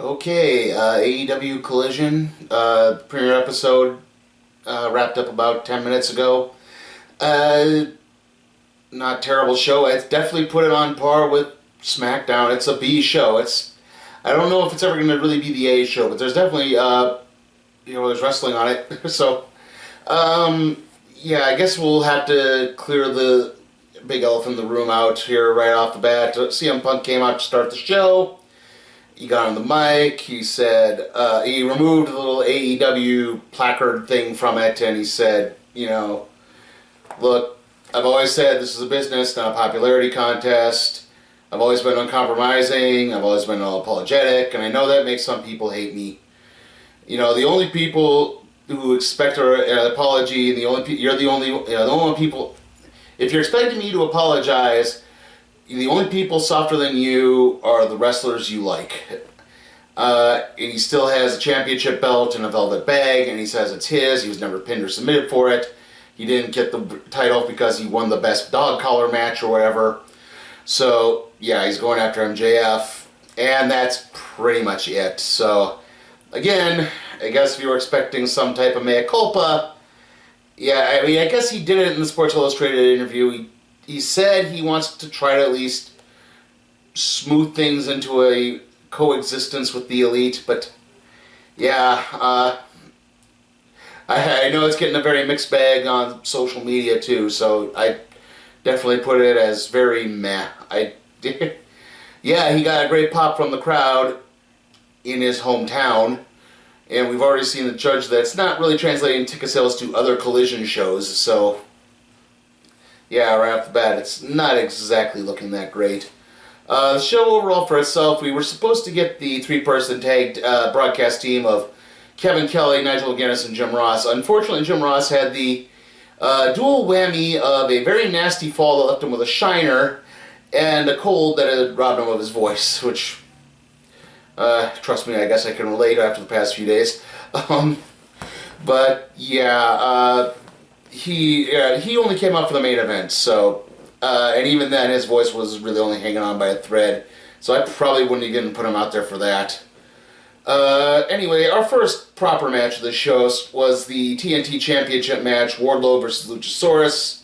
Okay, AEW Collision, premiere episode wrapped up about 10 minutes ago. Uh, Not terrible show. I'd definitely put it on par with SmackDown. It's a B show. I don't know if it's ever going to really be the A show, but there's definitely, there's wrestling on it. So, yeah, I guess we'll have to clear the big elephant in the room out here right off the bat. CM Punk came out to start the show. He got on the mic, he said, he removed the little AEW placard thing from it, and he said, look, I've always said this is a business, not a popularity contest. I've always been uncompromising, I've always been unapologetic, and I know that makes some people hate me. The only people who expect an apology, you're the only people, if you're expecting me to apologize, the only people softer than you are the wrestlers you like. And he still has a championship belt and a velvet bag, and he says it's his. He was never pinned or submitted for it. He didn't get the title because he won the best dog collar match or whatever. So, yeah, he's going after MJF, and that's pretty much it. So, again, I guess if you were expecting some type of mea culpa, yeah, I guess he did it in the Sports Illustrated interview. He said he wants to try to at least smooth things into a coexistence with the elite, but yeah, I know it's getting a very mixed bag on social media too, so I definitely put it as very meh. Yeah, he got a great pop from the crowd in his hometown, and we've already seen the judge that's not really translating ticket sales to other Collision shows, so yeah, right off the bat, it's not exactly looking that great. The show overall for itself, we were supposed to get the three-person tagged broadcast team of Kevin Kelly, Nigel McGuinness, and Jim Ross. Unfortunately, Jim Ross had the dual whammy of a very nasty fall that left him with a shiner and a cold that had robbed him of his voice, which, trust me, I guess I can relate after the past few days. But, yeah, he only came out for the main event, so, and even then his voice was really only hanging on by a thread, so I probably wouldn't even put him out there for that. Anyway, our first proper match of the show was the TNT Championship match, Wardlow versus Luchasaurus.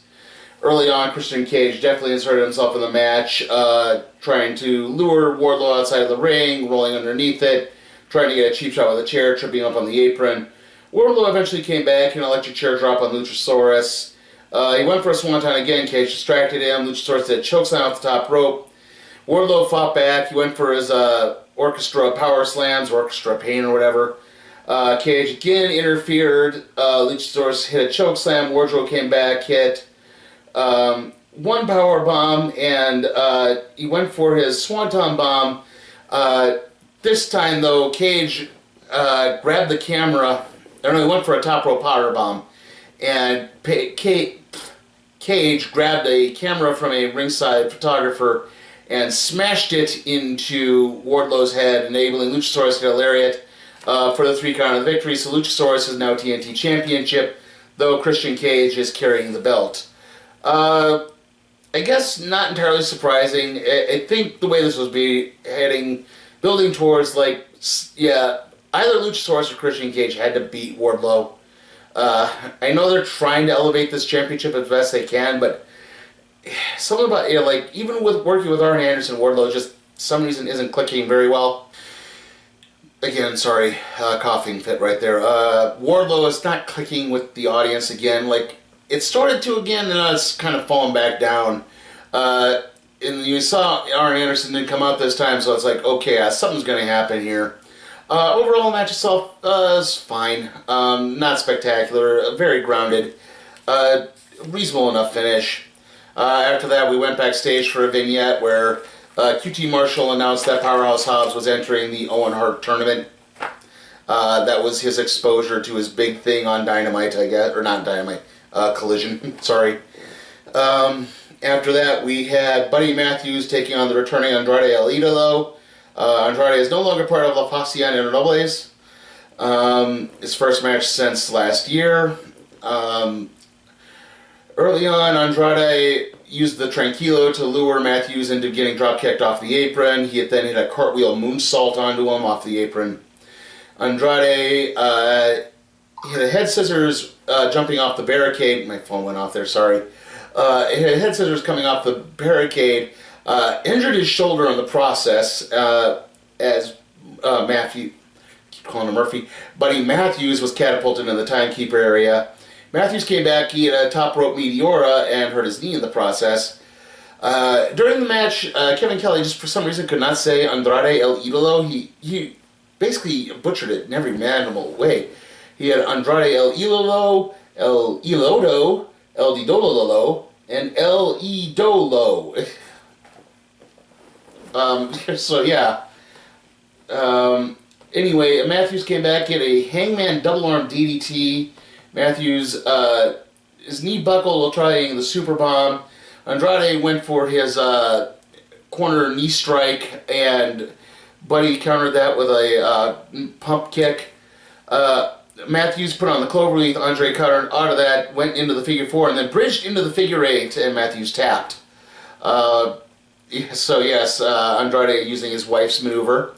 Early on, Christian Cage definitely inserted himself in the match, trying to lure Wardlow outside of the ring, rolling underneath it, trying to get a cheap shot with a chair, tripping up on the apron. Wardlow eventually came back, an electric chair drop on Luchasaurus. He went for a swanton again, Cage distracted him. Luchasaurus did a chokeslam off the top rope. Wardlow fought back. He went for his orchestra power slams, orchestra pain or whatever. Cage again interfered. Luchasaurus hit a chokeslam. Wardlow came back, hit one power bomb, and he went for his swanton bomb. This time, though, Cage grabbed the camera. I don't know, he went for a top rope power bomb, and Cage grabbed a camera from a ringside photographer and smashed it into Wardlow's head, enabling Luchasaurus to get a lariat for the 3 count of the victory. So Luchasaurus is now TNT Championship, though Christian Cage is carrying the belt. I guess not entirely surprising. I think the way this was building towards, like, yeah, either Luchasaurus or Christian Cage had to beat Wardlow. I know they're trying to elevate this championship as best they can, but something about, like, even with working with Arn Anderson, Wardlow just, some reason, isn't clicking very well. Again, sorry, coughing fit right there. Wardlow is not clicking with the audience again. Like, it started to again, and now it's kind of fallen back down. And you saw Arn Anderson didn't come out this time, so it's like, okay, something's going to happen here. Overall, the match itself is fine. Not spectacular. Very grounded. Reasonable enough finish. After that, we went backstage for a vignette where QT Marshall announced that Powerhouse Hobbs was entering the Owen Hart tournament. That was his exposure to his big thing on Dynamite, I guess. Or not Dynamite. Collision. Sorry. After that, we had Buddy Matthews taking on the returning Andrade El Idolo. Andrade is no longer part of La Faciana Nobles. His first match since last year. Early on, Andrade, used the Tranquilo to lure Matthews into getting drop kicked off the apron. He then hit a cartwheel moonsault onto him off the apron. Andrade hit a head scissors jumping off the barricade. My phone went off there, sorry. Hit a head scissors coming off the barricade. Injured his shoulder in the process as Matthew, keep calling him Murphy, Buddy Matthews was catapulted into the timekeeper area. Matthews came back, he had a top rope Meteora and hurt his knee in the process. During the match, Kevin Kelly just for some reason could not say Andrade El Idolo. He basically butchered it in every imaginable way. He had Andrade El Idolo, El Ilodo, El Didololo, and El Idolo. So yeah. Anyway, Matthews came back, hit a hangman double arm DDT. Matthews, his knee buckled while trying the super bomb. Andrade went for his corner knee strike, and Buddy countered that with a pump kick. Matthews put on the cloverleaf. Andre countered out of that, went into the figure four, and then bridged into the figure eight, and Matthews tapped. So yes, Andrade using his wife's maneuver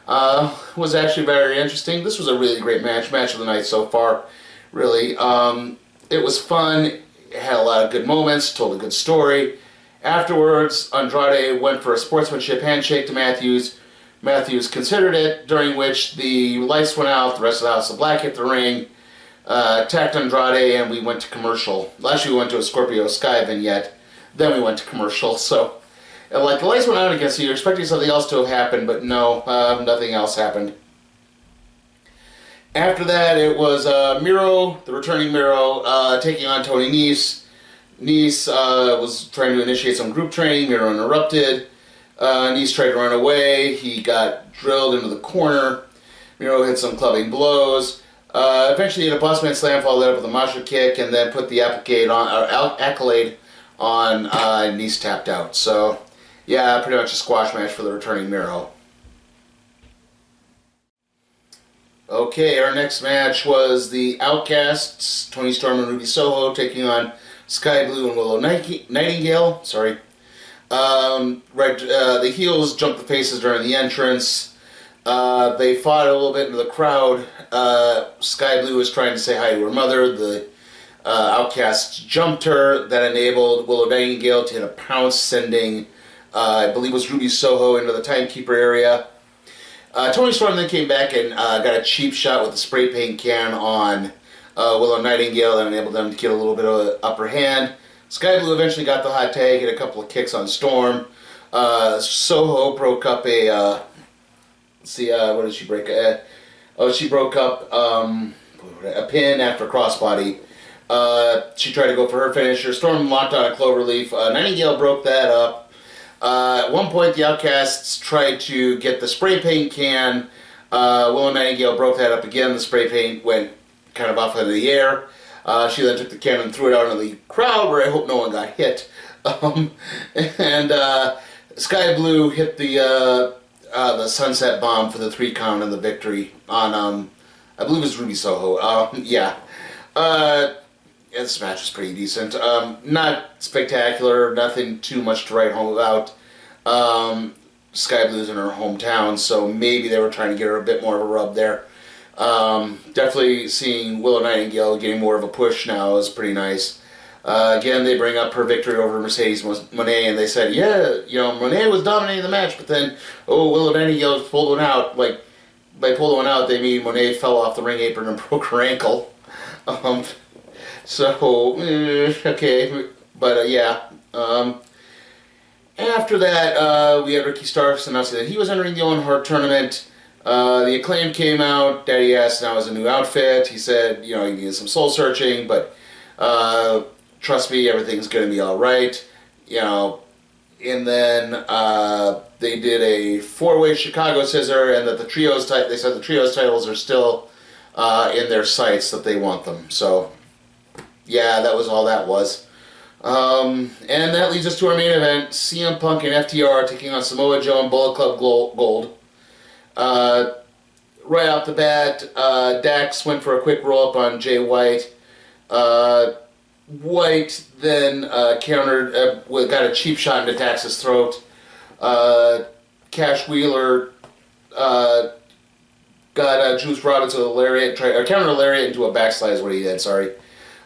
was actually very interesting. This was a really great match of the night so far. Really, it was fun. It had a lot of good moments. Told a good story. Afterwards, Andrade went for a sportsmanship handshake to Matthews. Matthews considered it, during which the lights went out. The rest of the House of Black hit the ring, attacked Andrade, and we went to commercial. Actually, we went to a Scorpio Sky vignette. Then we went to commercial. So, like, the lights went out against you. You're expecting something else to have happened, but no, nothing else happened. After that, it was Miro, the returning Miro, taking on Tony Nese. Nese was trying to initiate some group training. Miro interrupted. Nese tried to run away. He got drilled into the corner. Miro hit some clubbing blows. Eventually hit a bossman slam, followed up with a Masha kick, and then put the accolade on Nese tapped out. So, yeah, pretty much a squash match for the returning Miro. Okay, our next match was the Outcasts, Tony Storm and Ruby Soho, taking on Sky Blue and Willow Nightingale. Sorry. The heels jumped the faces during the entrance. They fought a little bit into the crowd. Sky Blue was trying to say hi to her mother. The Outcasts jumped her. That enabled Willow Nightingale to hit a pounce, sending, I believe it was Ruby Soho into the timekeeper area. Tony Storm then came back and got a cheap shot with a spray paint can on Willow Nightingale that enabled them to get a little bit of an upper hand. Sky Blue eventually got the hot tag, hit a couple of kicks on Storm. Soho broke up a, what did she break? She broke up a pin after a crossbody. She tried to go for her finisher. Storm locked on a cloverleaf. Nightingale broke that up. At one point, the Outcasts tried to get the spray paint can. Willow Nightingale broke that up again. The spray paint went kind of off into the air. She then took the can and threw it out into the crowd, where I hope no one got hit. Sky Blue hit the Sunset Bomb for the 3 count and the victory on, I believe it was Ruby Soho. Yeah. This match was pretty decent. Not spectacular, nothing too much to write home about. Sky Blue's in her hometown, so maybe they were trying to get her a bit more of a rub there. Definitely seeing Willow Nightingale getting more of a push now is pretty nice. Again, they bring up her victory over Mercedes Moné, and they said, yeah, you know, Moné was dominating the match, but then, Willow Nightingale pulled one out. Like, by pulled one out, they mean Moné fell off the ring apron and broke her ankle. Okay, but yeah. After that, we had Ricky Starks announcing that he was entering the Owen Hart tournament. The Acclaim came out. Daddy asked now has a new outfit. He said, you know, he needed some soul searching, but trust me, everything's going to be all right. You know, and then they did a 4-way Chicago scissor, and that the trios they said the trios titles are still in their sights, that they want them. So, yeah, that was all that was. And that leads us to our main event, CM Punk and FTR taking on Samoa Joe and Bullet Club Gold. Right off the bat, Dax went for a quick roll-up on Jay White. White then countered, got a cheap shot into Dax's throat. Cash Wheeler got Juice Robinson with a lariat, countered a lariat into a backslide is what he did, sorry.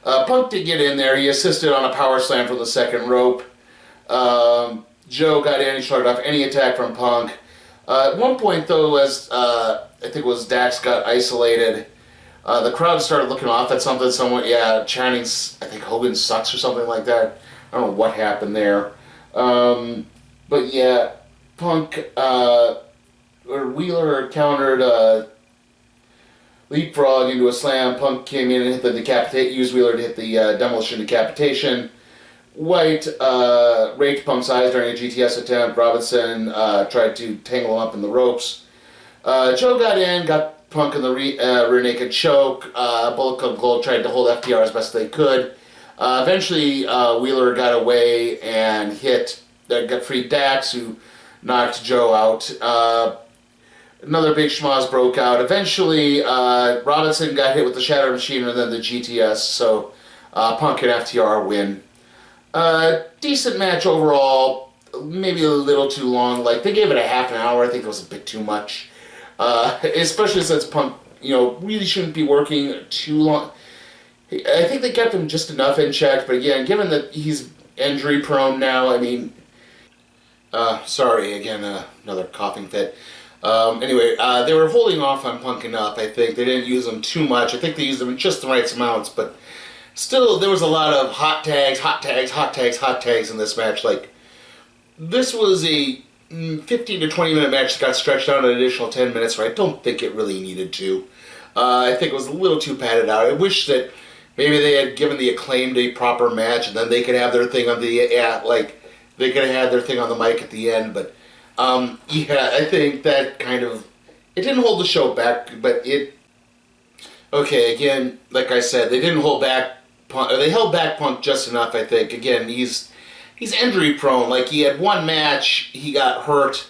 Punk did get in there. He assisted on a power slam from the second rope. Joe got in, he shrugged off any attack from Punk. At one point, though, as I think it was Dax got isolated, the crowd started looking off at something, chanting, I think Hogan sucks or something like that. I don't know what happened there. But yeah, Punk, or Wheeler countered leapfrog into a slam. Punk came in and hit the used Wheeler to hit the demolition decapitation. White raked Punk's eyes during a GTS attempt. Robinson tried to tangle him up in the ropes. Joe got in, got Punk in the rear naked choke. Bullet Club Gold tried to hold FTR as best they could. Eventually, Wheeler got away and got free Dax, who knocked Joe out. Another big schmoz broke out. Eventually, Robinson got hit with the Shatter Machine and then the GTS, so Punk and FTR win. Decent match overall, maybe a little too long. Like, they gave it a half an hour. I think it was a bit too much. Especially since Punk, really shouldn't be working too long. I think they kept him just enough in check, but again, given that he's injury prone now, I mean, sorry, again, another coughing fit. Anyway, they were holding off on Punk enough, I think. They didn't use him too much. I think they used him in just the right amounts, but still, there was a lot of hot tags in this match. Like, this was a 15 to 20 minute match that got stretched out an additional 10 minutes, where I don't think it really needed to. I think it was a little too padded out. I wish that maybe they had given the Acclaimed a proper match, and then they could have their thing on the, they could have had their thing on the mic at the end, but, I think that kind of, it didn't hold the show back, but okay, again, like I said, they didn't hold back Punk, or they held back Punk just enough, I think. Again, he's injury prone. Like, he had one match, he got hurt.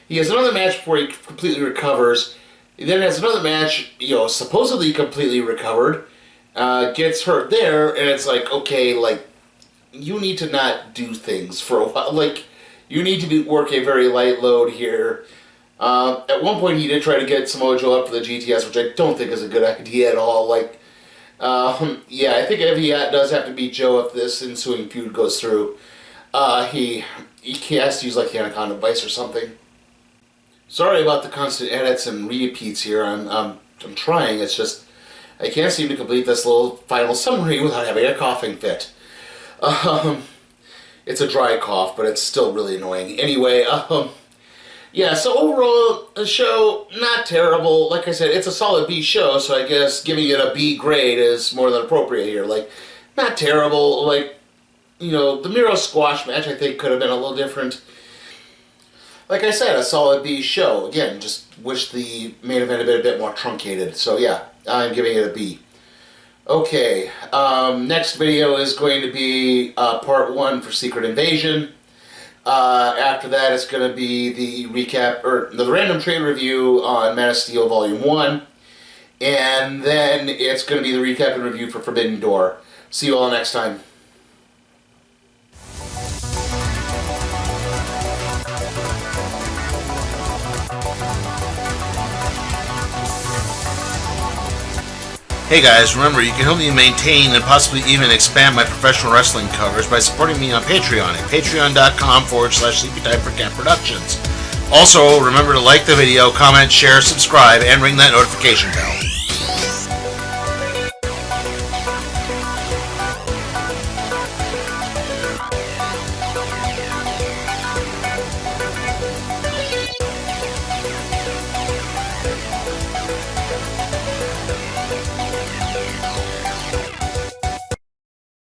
He has another match before he completely recovers. He then has another match, supposedly completely recovered. Gets hurt there, and it's like, okay, like, you need to not do things for a while. Like, you need to work a very light load here. At one point, he did try to get Samoa Joe up for the GTS, which I don't think is a good idea at all. Like, I think if he does have to beat Joe if this ensuing feud goes through, he has to use, like, the Anaconda Vice or something. Sorry about the constant edits and repeats here. I'm trying. It's just I can't seem to complete this little final summary without having a coughing fit. It's a dry cough, but it's still really annoying. Anyway, so overall, the show, not terrible. Like I said, it's a solid B show, so I guess giving it a B grade is more than appropriate here. Like, not terrible. Like, the Miro squash match, I think, could have been a little different. Like I said, a solid B show. Again, just wish the main event had been a bit more truncated. So yeah, I'm giving it a B. Okay, next video is going to be part 1 for Secret Invasion. After that, it's going to be the recap, or the random trade review on Man of Steel Volume 1. And then it's going to be the recap and review for Forbidden Door. See you all next time. Hey guys, remember you can help me maintain and possibly even expand my professional wrestling covers by supporting me on Patreon at patreon.com/SleepyTimeForCat Productions. Also, remember to like the video, comment, share, subscribe, and ring that notification bell.